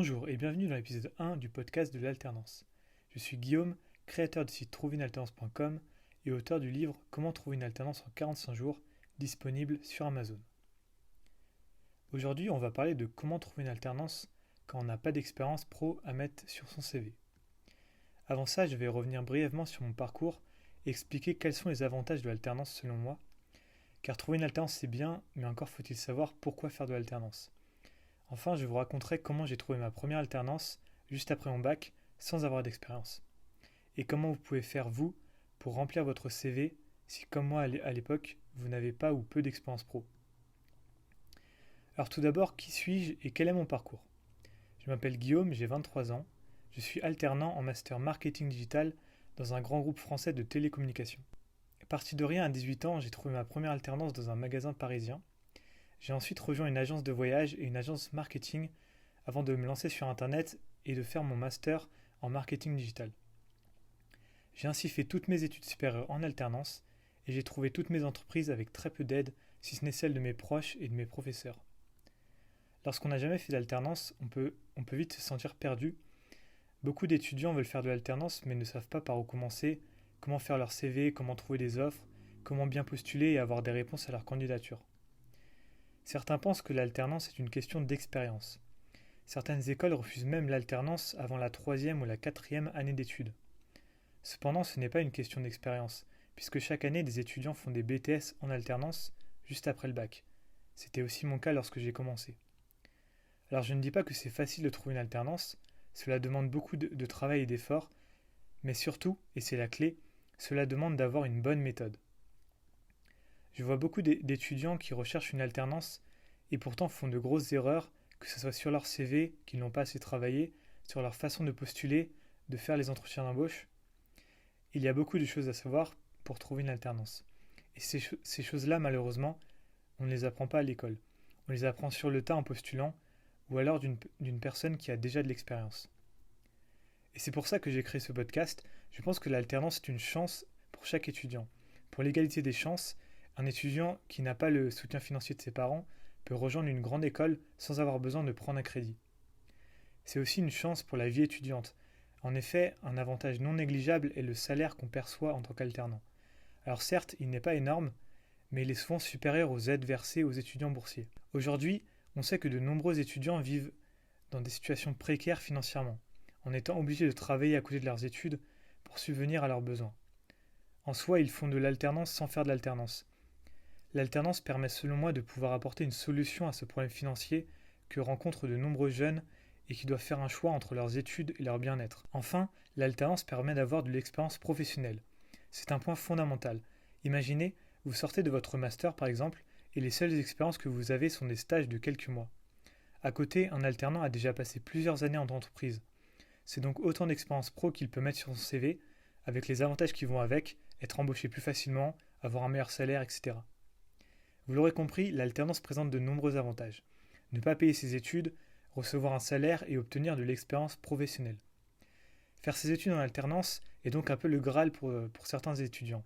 Bonjour et bienvenue dans l'épisode 1 du podcast de l'alternance. Je suis Guillaume, créateur du site trouveunealternance.com et auteur du livre Comment trouver une alternance en 45 jours, disponible sur Amazon. Aujourd'hui, on va parler de comment trouver une alternance quand on n'a pas d'expérience pro à mettre sur son CV. Avant ça, je vais revenir brièvement sur mon parcours et expliquer quels sont les avantages de l'alternance selon moi, car trouver une alternance c'est bien, mais encore faut-il savoir pourquoi faire de l'alternance. Enfin, je vous raconterai comment j'ai trouvé ma première alternance juste après mon bac sans avoir d'expérience. Et comment vous pouvez faire vous pour remplir votre CV si, comme moi à l'époque, vous n'avez pas ou peu d'expérience pro. Alors tout d'abord, qui suis-je et quel est mon parcours? Je m'appelle Guillaume, j'ai 23 ans. Je suis alternant en master marketing digital dans un grand groupe français de télécommunications. Parti de rien à 18 ans, j'ai trouvé ma première alternance dans un magasin parisien. J'ai ensuite rejoint une agence de voyage et une agence marketing avant de me lancer sur Internet et de faire mon master en marketing digital. J'ai ainsi fait toutes mes études supérieures en alternance et j'ai trouvé toutes mes entreprises avec très peu d'aide, si ce n'est celle de mes proches et de mes professeurs. Lorsqu'on n'a jamais fait d'alternance, on peut vite se sentir perdu. Beaucoup d'étudiants veulent faire de l'alternance mais ne savent pas par où commencer, comment faire leur CV, comment trouver des offres, comment bien postuler et avoir des réponses à leur candidature. Certains pensent que l'alternance est une question d'expérience. Certaines écoles refusent même l'alternance avant la 3e ou la 4e année d'études. Cependant, ce n'est pas une question d'expérience, puisque chaque année des étudiants font des BTS en alternance juste après le bac. C'était aussi mon cas lorsque j'ai commencé. Alors je ne dis pas que c'est facile de trouver une alternance, cela demande beaucoup de travail et d'efforts, mais surtout, et c'est la clé, cela demande d'avoir une bonne méthode. Je vois beaucoup d'étudiants qui recherchent une alternance et pourtant font de grosses erreurs, que ce soit sur leur CV, qu'ils n'ont pas assez travaillé, sur leur façon de postuler, de faire les entretiens d'embauche. Il y a beaucoup de choses à savoir pour trouver une alternance. Et ces choses-là, malheureusement, on ne les apprend pas à l'école. On les apprend sur le tas en postulant, ou alors d'une personne qui a déjà de l'expérience. Et c'est pour ça que j'ai créé ce podcast. Je pense que l'alternance est une chance pour chaque étudiant. Pour l'égalité des chances, un étudiant qui n'a pas le soutien financier de ses parents peut rejoindre une grande école sans avoir besoin de prendre un crédit. C'est aussi une chance pour la vie étudiante. En effet, un avantage non négligeable est le salaire qu'on perçoit en tant qu'alternant. Alors certes, il n'est pas énorme, mais il est souvent supérieur aux aides versées aux étudiants boursiers. Aujourd'hui, on sait que de nombreux étudiants vivent dans des situations précaires financièrement, en étant obligés de travailler à côté de leurs études pour subvenir à leurs besoins. En soi, ils font de l'alternance sans faire de l'alternance. L'alternance permet selon moi de pouvoir apporter une solution à ce problème financier que rencontrent de nombreux jeunes et qui doivent faire un choix entre leurs études et leur bien-être. Enfin, l'alternance permet d'avoir de l'expérience professionnelle. C'est un point fondamental. Imaginez, vous sortez de votre master par exemple, et les seules expériences que vous avez sont des stages de quelques mois. À côté, un alternant a déjà passé plusieurs années en entreprise. C'est donc autant d'expérience pro qu'il peut mettre sur son CV, avec les avantages qui vont avec, être embauché plus facilement, avoir un meilleur salaire, etc. Vous l'aurez compris, l'alternance présente de nombreux avantages. Ne pas payer ses études, recevoir un salaire et obtenir de l'expérience professionnelle. Faire ses études en alternance est donc un peu le Graal pour certains étudiants.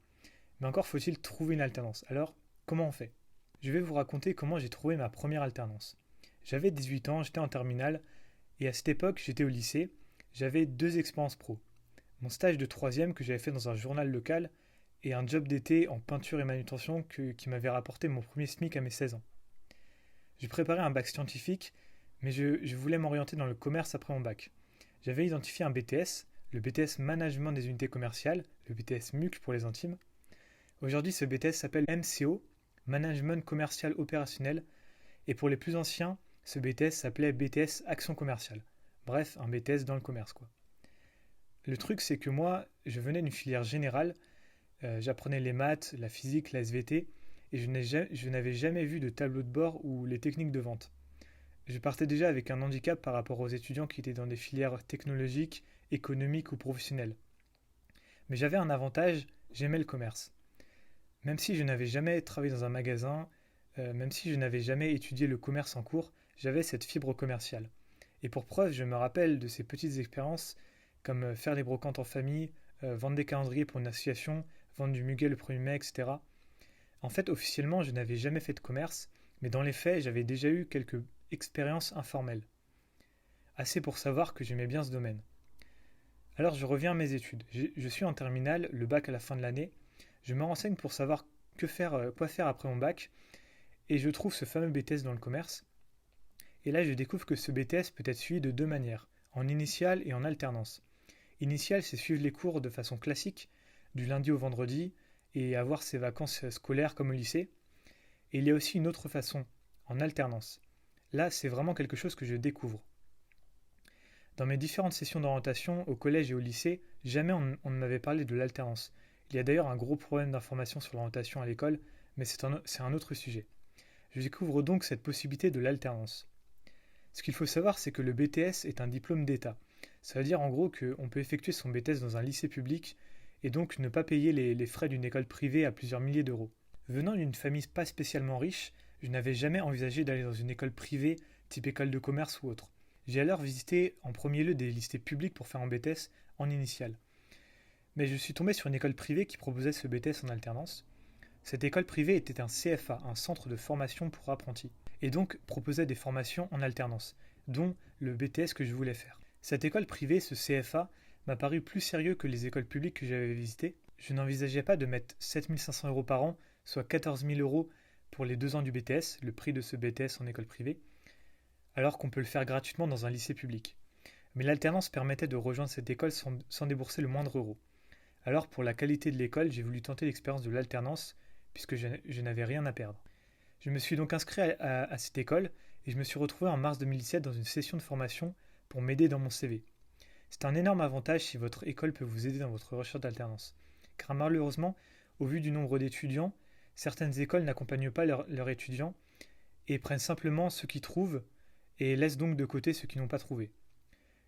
Mais encore faut-il trouver une alternance. Alors, comment on fait? Je vais vous raconter comment j'ai trouvé ma première alternance. J'avais 18 ans, j'étais en terminale, et à cette époque, j'étais au lycée, j'avais 2 expériences pro. Mon stage de 3e que j'avais fait dans un journal local, et un job d'été en peinture et manutention qui m'avait rapporté mon premier SMIC à mes 16 ans. Je préparais un bac scientifique, mais je voulais m'orienter dans le commerce après mon bac. J'avais identifié un BTS, le BTS Management des unités commerciales, le BTS MUC pour les intimes. Aujourd'hui, ce BTS s'appelle MCO, Management commercial opérationnel, et pour les plus anciens, ce BTS s'appelait BTS Action commerciale. Bref, un BTS dans le commerce, quoi. Le truc, c'est que moi, je venais d'une filière générale. J'apprenais les maths, la physique, la SVT, et je n'avais jamais vu de tableau de bord ou les techniques de vente. Je partais déjà avec un handicap par rapport aux étudiants qui étaient dans des filières technologiques, économiques ou professionnelles. Mais j'avais un avantage, j'aimais le commerce. Même si je n'avais jamais travaillé dans un magasin, même si je n'avais jamais étudié le commerce en cours, j'avais cette fibre commerciale. Et pour preuve, je me rappelle de ces petites expériences comme faire des brocantes en famille, vendre des calendriers pour une association, vendre du muguet le 1er mai, etc. En fait, officiellement, je n'avais jamais fait de commerce, mais dans les faits, j'avais déjà eu quelques expériences informelles. assez pour savoir que j'aimais bien ce domaine. Alors je reviens à mes études. Je suis en terminale, le bac à la fin de l'année. Je me renseigne pour savoir quoi faire après mon bac, et je trouve ce fameux BTS dans le commerce. Et là, je découvre que ce BTS peut être suivi de deux manières, en initiale et en alternance. Initiale, c'est suivre les cours de façon classique, du lundi au vendredi, et avoir ses vacances scolaires comme au lycée. Et il y a aussi une autre façon, en alternance. Là, c'est vraiment quelque chose que je découvre. Dans mes différentes sessions d'orientation au collège et au lycée, jamais on ne m'avait parlé de l'alternance. Il y a d'ailleurs un gros problème d'information sur l'orientation à l'école, mais c'est un autre sujet. Je découvre donc cette possibilité de l'alternance. Ce qu'il faut savoir, c'est que le BTS est un diplôme d'État. Ça veut dire en gros qu'on peut effectuer son BTS dans un lycée public et donc ne pas payer les frais d'une école privée à plusieurs milliers d'euros. Venant d'une famille pas spécialement riche, je n'avais jamais envisagé d'aller dans une école privée, type école de commerce ou autre. J'ai alors visité en premier lieu des lycées publics pour faire un BTS en initiale. Mais je suis tombé sur une école privée qui proposait ce BTS en alternance. Cette école privée était un CFA, un centre de formation pour apprentis, et donc proposait des formations en alternance, dont le BTS que je voulais faire. Cette école privée, ce CFA, m'a paru plus sérieux que les écoles publiques que j'avais visitées. Je n'envisageais pas de mettre 7 500 € par an, soit 14 000 € pour les 2 ans du BTS, le prix de ce BTS en école privée, alors qu'on peut le faire gratuitement dans un lycée public. Mais l'alternance permettait de rejoindre cette école sans débourser le moindre euro. Alors pour la qualité de l'école, j'ai voulu tenter l'expérience de l'alternance, puisque je n'avais rien à perdre. Je me suis donc inscrit à cette école, et je me suis retrouvé en mars 2017 dans une session de formation pour m'aider dans mon CV. C'est un énorme avantage si votre école peut vous aider dans votre recherche d'alternance. Car malheureusement, au vu du nombre d'étudiants, certaines écoles n'accompagnent pas leurs étudiants et prennent simplement ceux qui trouvent et laissent donc de côté ceux qui n'ont pas trouvé.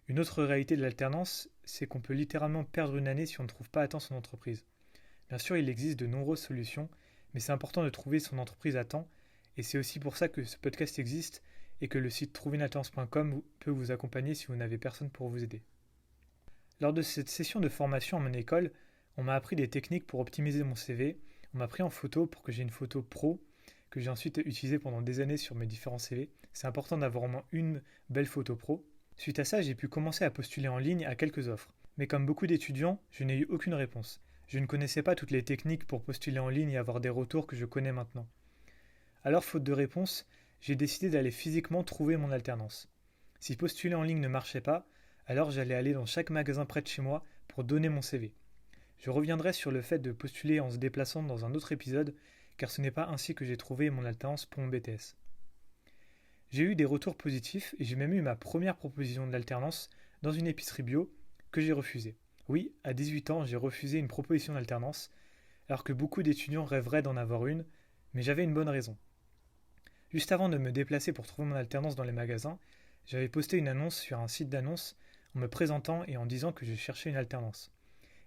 Une autre réalité de l'alternance, c'est qu'on peut littéralement perdre une année si on ne trouve pas à temps son entreprise. Bien sûr, il existe de nombreuses solutions, mais c'est important de trouver son entreprise à temps, et c'est aussi pour ça que ce podcast existe et que le site trouverunalternance.com peut vous accompagner si vous n'avez personne pour vous aider. Lors de cette session de formation à mon école, on m'a appris des techniques pour optimiser mon CV, on m'a pris en photo pour que j'ai une photo pro, que j'ai ensuite utilisée pendant des années sur mes différents CV. C'est important d'avoir au moins une belle photo pro. Suite à ça, j'ai pu commencer à postuler en ligne à quelques offres. Mais comme beaucoup d'étudiants, je n'ai eu aucune réponse. Je ne connaissais pas toutes les techniques pour postuler en ligne et avoir des retours que je connais maintenant. Alors, faute de réponse, j'ai décidé d'aller physiquement trouver mon alternance. Si postuler en ligne ne marchait pas, alors j'allais aller dans chaque magasin près de chez moi pour donner mon CV. Je reviendrai sur le fait de postuler en se déplaçant dans un autre épisode, car ce n'est pas ainsi que j'ai trouvé mon alternance pour mon BTS. J'ai eu des retours positifs et j'ai même eu ma première proposition d'alternance dans une épicerie bio que j'ai refusée. Oui, à 18 ans, j'ai refusé une proposition d'alternance, alors que beaucoup d'étudiants rêveraient d'en avoir une, mais j'avais une bonne raison. Juste avant de me déplacer pour trouver mon alternance dans les magasins, j'avais posté une annonce sur un site d'annonce en me présentant et en disant que je cherchais une alternance.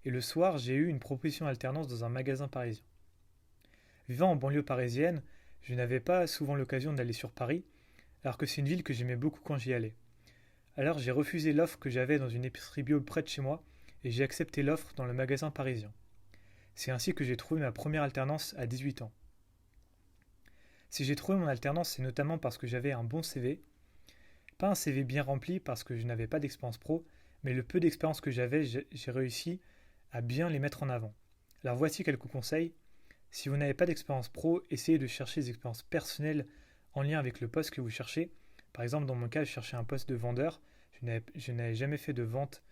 Et le soir, j'ai eu une proposition d'alternance dans un magasin parisien. Vivant en banlieue parisienne, je n'avais pas souvent l'occasion d'aller sur Paris, alors que c'est une ville que j'aimais beaucoup quand j'y allais. Alors j'ai refusé l'offre que j'avais dans une épicerie bio près de chez moi et j'ai accepté l'offre dans le magasin parisien. C'est ainsi que j'ai trouvé ma première alternance à 18 ans. Si j'ai trouvé mon alternance, c'est notamment parce que j'avais un bon CV, pas un CV bien rempli parce que je n'avais pas d'expérience pro, mais le peu d'expérience que j'avais, j'ai réussi à bien les mettre en avant. Alors voici quelques conseils. Si vous n'avez pas d'expérience pro, essayez de chercher des expériences personnelles en lien avec le poste que vous cherchez. Par exemple, dans mon cas, je cherchais un poste de vendeur. Je n'avais jamais fait de vente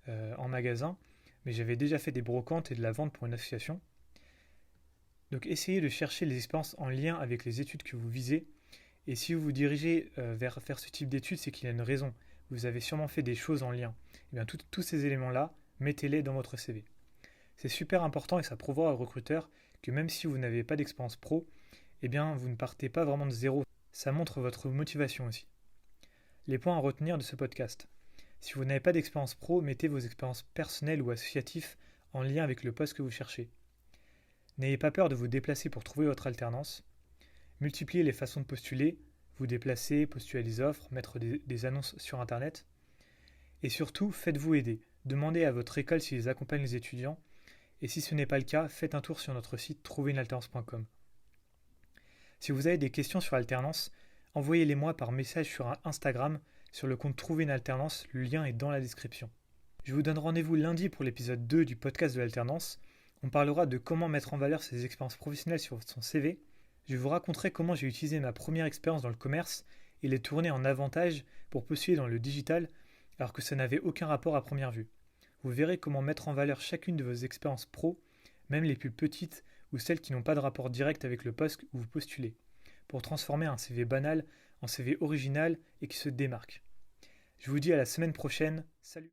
en magasin, mais j'avais déjà fait des brocantes et de la vente pour une association. Donc essayez de chercher les expériences en lien avec les études que vous visez. Et si vous vous dirigez vers faire ce type d'études, c'est qu'il y a une raison. Vous avez sûrement fait des choses en lien. Et bien tous ces éléments-là, mettez-les dans votre CV. C'est super important et ça prouvera aux recruteurs que même si vous n'avez pas d'expérience pro, eh bien vous ne partez pas vraiment de zéro. Ça montre votre motivation aussi. Les points à retenir de ce podcast. Si vous n'avez pas d'expérience pro, mettez vos expériences personnelles ou associatives en lien avec le poste que vous cherchez. N'ayez pas peur de vous déplacer pour trouver votre alternance. Multipliez les façons de postuler, vous déplacer, postuler à des offres, mettre des annonces sur Internet. Et surtout, faites-vous aider. Demandez à votre école s'ils accompagnent les étudiants. Et si ce n'est pas le cas, faites un tour sur notre site trouverunalternance.com. Si vous avez des questions sur l'alternance, envoyez-les moi par message sur Instagram, sur le compte Trouver une alternance, le lien est dans la description. Je vous donne rendez-vous lundi pour l'épisode 2 du podcast de l'alternance. On parlera de comment mettre en valeur ses expériences professionnelles sur son CV. Je vous raconterai comment j'ai utilisé ma première expérience dans le commerce et les tourner en avantage pour postuler dans le digital alors que ça n'avait aucun rapport à première vue. Vous verrez comment mettre en valeur chacune de vos expériences pro, même les plus petites ou celles qui n'ont pas de rapport direct avec le poste où vous postulez, pour transformer un CV banal en CV original et qui se démarque. Je vous dis à la semaine prochaine, salut!